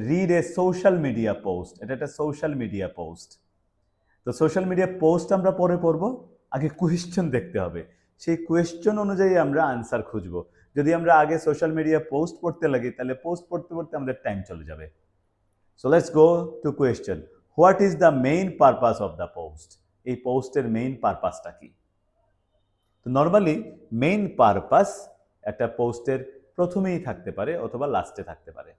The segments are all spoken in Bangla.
Read a social media post, এটা একটা সোশ্যাল মিডিয়া পোস্ট। তো সোশ্যাল মিডিয়া পোস্ট আমরা পরে পড়ব, আগে কোয়েশ্চেন দেখতে হবে, সেই কোয়েশ্চেন অনুযায়ী আমরা আনসার খুঁজব। যদি আমরা আগে সোশ্যাল মিডিয়া পোস্ট পড়তে লাগি তাহলে পোস্ট পড়তে পড়তে আমাদের টাইম চলে যাবে। So let's go to question. What is the main purpose of the post? এই পোস্টের মেইন পারপাসটা কি? তো নর্মালি মেইন পারপাস একটা পোস্টের প্রথমেই থাকতে পারে অথবা লাস্টে থাকতে পারে।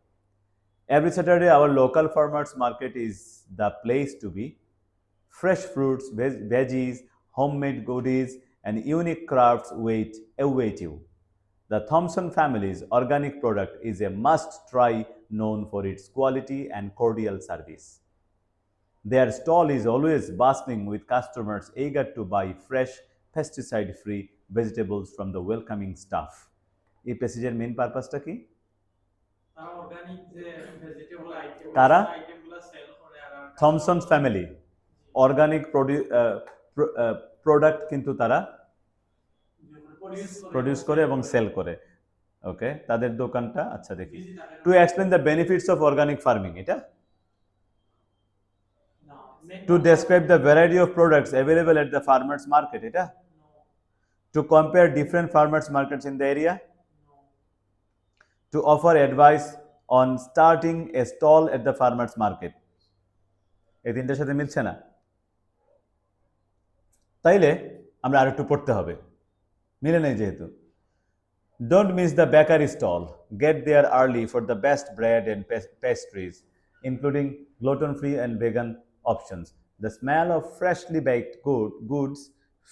Every Saturday, our local farmers market is the place to be. Fresh fruits, veggies, homemade goodies, and unique crafts await you. The Thompson family's organic product is a must-try, known for its quality and cordial service. Their stall is always bustling with customers eager to buy fresh, pesticide-free vegetables from the welcoming staff. এই প্যাসেজের মেইন পারপাসটা কি? তারা থমসন ফ্যামিলি অর্গানিক প্রোডাক্ট কিন্তু তারা প্রডিউস করে এবং সেল করে। ওকে, তাদের দোকানটা আচ্ছা দেখি। To explain the benefits of organic farming, এটা to describe the variety of products available at the farmers market, এটা to compare different farmers markets in the area, to offer advice on starting a stall at the farmers market। এই তিনটার সাথে মিলছে না, তাইলে আমরা আরেকটু পড়তে হবে, মিলে নেই যেহেতু। Don't miss the bakery stall. Get there early for the best bread and pastries, including gluten-free and vegan options. The smell of freshly baked goods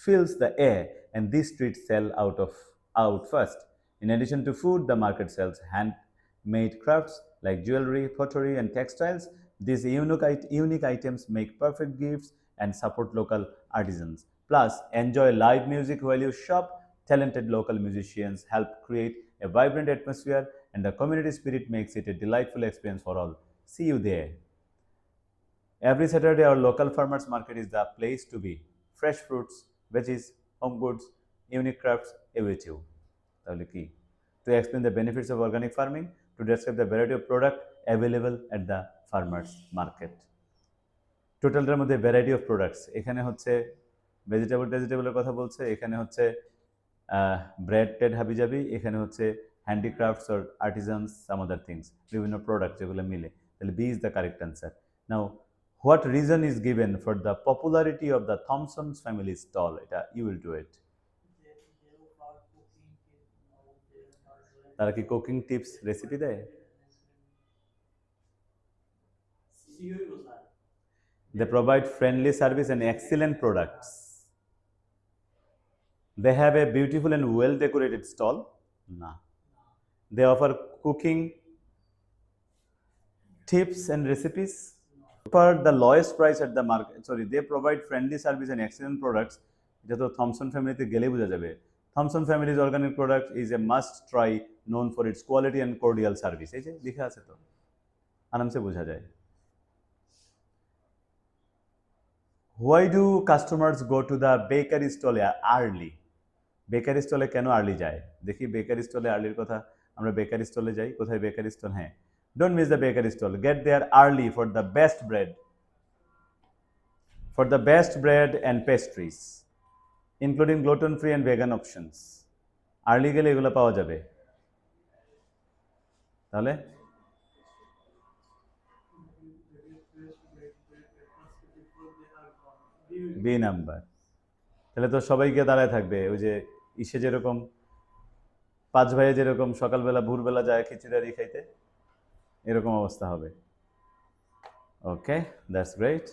fills the air, and these streets sell out first. In addition to food, the market sells handmade crafts like jewelry, pottery, and textiles. These unique items make perfect gifts and support local artisans. Plus, enjoy live music while you shop. Talented local musicians help create a vibrant atmosphere, and the community spirit makes it a delightful experience for all. See you there. Every Saturday, our local farmers market is the place to be. Fresh fruits, veggies, home goods, unique crafts await you. To explain the benefits of organic farming, to describe the variety of product available at the farmers market. টোটালটার মধ্যে ভ্যারাইটি অফ প্রোডাক্টস, এখানে হচ্ছে ভেজিটেবলের কথা বলছে, এখানে হচ্ছে ব্রেড টেড হাবিজাবি, এখানে হচ্ছে handicrafts or artisans some other things, বিভিন্ন প্রোডাক্ট যেগুলো মিলে, তাহলে b is the correct answer. Now what reason is given for the popularity of the Thomsons family stall? এটা ইউ উইল ডু ইট। তারা কি কুকিং টিপস রেসিপি দেয়? They provide friendly service and excellent products. They have a beautiful and well decorated stall. No. They offer cooking tips and recipes. For the lowest price at the market. Sorry, they provide friendly service and excellent products. এটা তো থমসন ফ্যামিলিতে গেলে বোঝা যাবে। Thomson families organic product is a must try, known for its quality and cordial service. এই যে লেখা আছে তো, আরামসে বোঝা যায়। Why do customers go to the bakery stall early? Bakery স্টলে কেন আর্লি যায়? দেখি বেকারি স্টলে আর্লির কথা। আমরা বেকারি স্টলে যাই, কোথায় বেকারি স্টল? হ্যাঁ, don't miss the bakery stall. Get there early for the best bread and pastries, including gluten free and vegan options. Early গেলে এগুলো পাওয়া যাবে। তাহলে বি নাম্বার। তাহলে তো সবাইকে দাঁড়ায় থাকবে, ওই যে ইসে যেরকম 5 ভাইয়ে যেরকম সকালবেলা ভোরবেলা যায় খিচুড়ি খাইতে, এরকম অবস্থা হবে। ওকে, দ্যাটস গ্রেট।